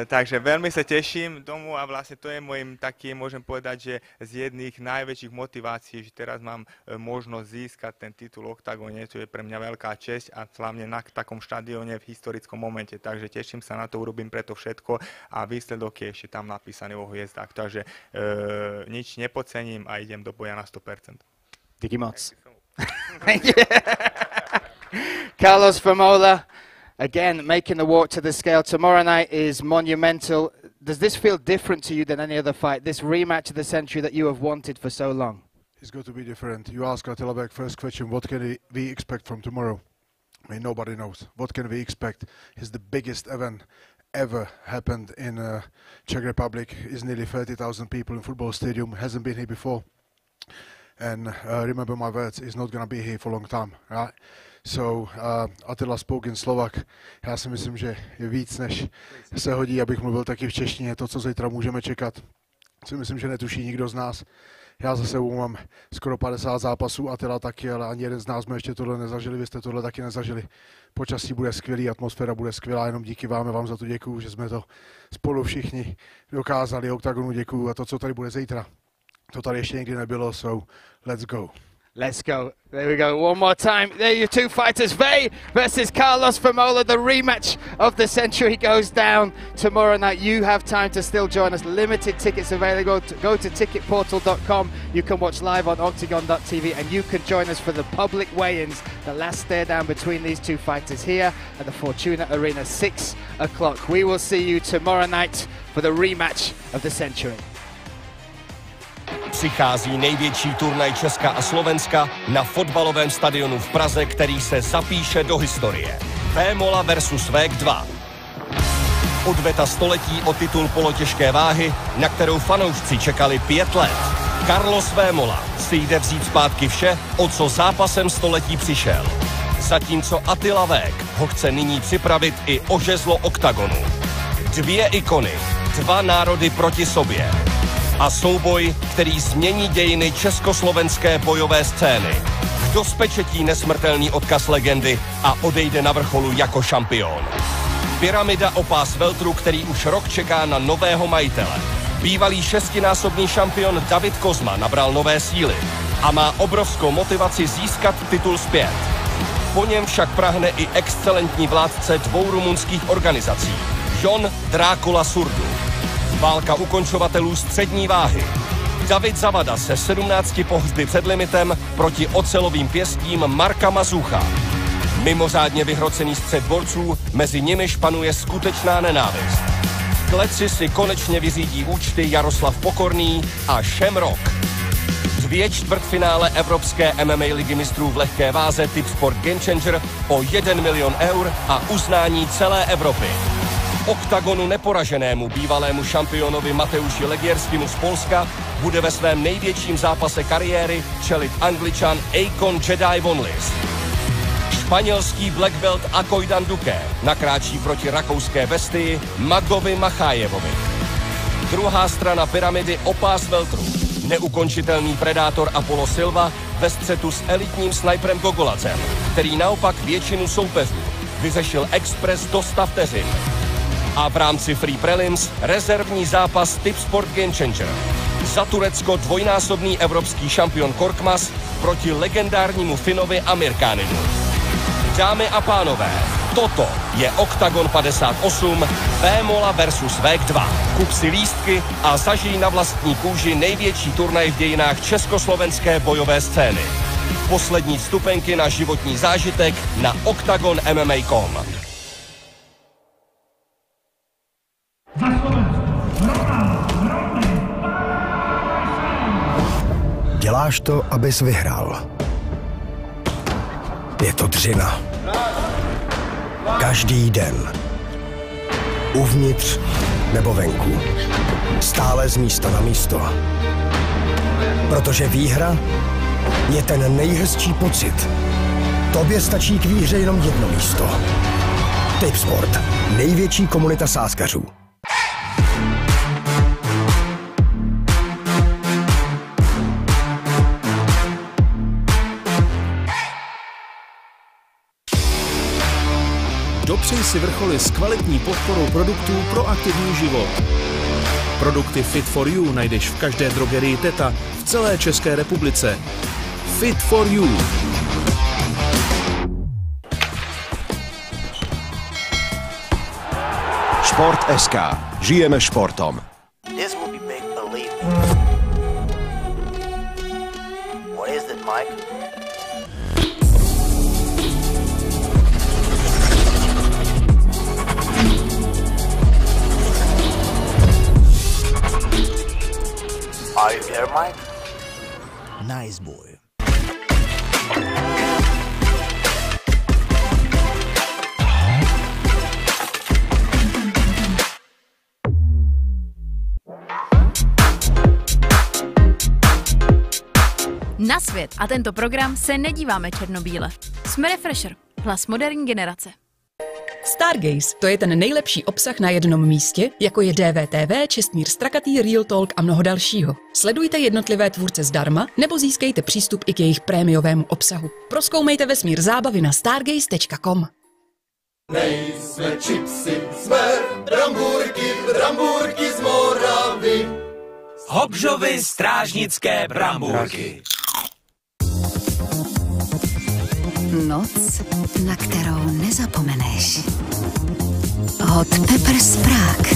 Takže veľmi sa teším tomu a vlastne to je môjim taký, môžem povedať, že z jedných najväčších motivácií, že teraz mám možnosť získať ten titul Oktagone, čo je pre mňa veľká česť a hlavne na takom štadióne v historickom momente. Takže teším sa na to, urobím preto všetko a výsledok je ešte tam napísaný o hviezdách. Takže nič nepodcením a idem do boja na 100%. Díky moc. Carlos Vémola, again, making the walk to the scale. Tomorrow night is monumental. Does this feel different to you than any other fight? This rematch of the century that you have wanted for so long? It's going to be different. You ask Attila Végh first question, what can we expect from tomorrow? I mean, nobody knows. What can we expect? It's the biggest event ever happened in Czech Republic. It's nearly 30,000 people in football stadium. Hasn't been here before. And remember my words, he's not going to be here for a long time, right? So Attila spoke in Slovak. Já si myslím, že je víc, než se hodí, abych mluvil taky v češtině. To, co zítra můžeme čekat, si myslím, že netuší nikdo z nás. Já za sebou mám skoro 50 zápasů, Attila taky, ale ani jeden z nás jsme ještě tohle nezažili, vy jste tohle taky nezažili. Počasí bude skvělý, atmosféra bude skvělá, jenom díky vám, vám za to děkuju, že jsme to spolu všichni dokázali. Oktagonu děkuju a to, co tady bude zítra, to tady ještě nikdy nebylo, so let's go. Let's go. There we go. One more time. There are your two fighters. Végh versus Carlos Vémola. The rematch of the century goes down tomorrow night. You have time to still join us. Limited tickets available. Go to ticketportal.com. You can watch live on Oktagon.tv and you can join us for the public weigh-ins. The last stare down between these two fighters here at the Fortuna Arena, 6 o'clock. We will see you tomorrow night for the rematch of the century. Přichází největší turnaj Česka a Slovenska na fotbalovém stadionu v Praze, který se zapíše do historie. Vémola versus Végh 2. Odveta století o titul polotěžké váhy, na kterou fanoušci čekali 5 let. Carlos Vémola si jde vzít zpátky vše, o co zápasem století přišel. Zatímco Attila Végh ho chce nyní připravit i o žezlo Oktagonu. 2 ikony, 2 národy proti sobě. A souboj, který změní dějiny československé bojové scény. Kdo spečetí nesmrtelný odkaz legendy a odejde na vrcholu jako šampion. Pyramida o pás veltru, který už rok čeká na nového majitele. Bývalý 6násobný šampion David Kozma nabral nové síly a má obrovskou motivaci získat titul zpět. Po něm však prahne i excelentní vládce 2 rumunských organizací. John Drákula Surdu. Válka ukončovatelů střední váhy. David Zavada se 17 pohřby před limitem proti ocelovým pěstím Marka Mazucha. Mimořádně vyhrocený střet borců, mezi nimiž panuje skutečná nenávist. V kleci si konečně vyřídí účty Jaroslav Pokorný a Shamrock. 2 čtvrtfinále Evropské MMA ligy mistrů v lehké váze Tip Sport Game Changer o 1 milion eur a uznání celé Evropy. Oktagonu neporaženému bývalému šampionovi Mateuši Legierskému z Polska bude ve svém největším zápase kariéry čelit Angličan Akon Jedi Vonlis. Španělský black belt Akojdan Duque nakráčí proti rakouské bestii Magovi Machájevovi. Druhá strana pyramidy o pás veltru. Neukončitelný predátor Apollo Silva ve střetu s elitním snajperem Gogolacem, který naopak většinu soupeřů vyřešil expres do 100 vteřin. A v rámci Free Prelims rezervní zápas Tip Sport Game Changer. Za Turecko 2násobný evropský šampion Korkmaz proti legendárnímu Finovi Amirkáninu. Dámy a pánové, toto je Oktagon 58, Vémola versus Végh 2. Kup si lístky a zažij na vlastní kůži největší turnaj v dějinách československé bojové scény. Poslední vstupenky na životní zážitek na OKTAGONMMA.com. Děláš to, abys vyhrál. Je to dřina. Každý den. Uvnitř nebo venku. Stále z místa na místo. Protože výhra je ten nejhezčí pocit. Tobě stačí k výhře jenom jedno místo. Tip Sport. Největší komunita sázkařů. Užij si vrcholy s kvalitní podporou produktů pro aktivní život. Produkty Fit for You najdeš v každé drogerii Teta v celé České republice. Fit for You. Šport.sk. Žijeme športom. This will be make believe. What is it, Mike? Are you there, Mike? Nice boy. Na svět a tento program se nedíváme černobíle. Jsme Refresher, hlas moderní generace. Stargaze, to je ten nejlepší obsah na jednom místě, jako je DVTV, Čestmír Strakatý, Real Talk a mnoho dalšího. Sledujte jednotlivé tvůrce zdarma, nebo získejte přístup i k jejich prémiovému obsahu. Prozkoumejte vesmír zábavy na stargaze.com. Nejsme čipsy, jsme brambůrky z Moravy. Hobžovy strážnické brambůrky. Noc, na kterou nezapomeneš. Hot Pepper Sprague.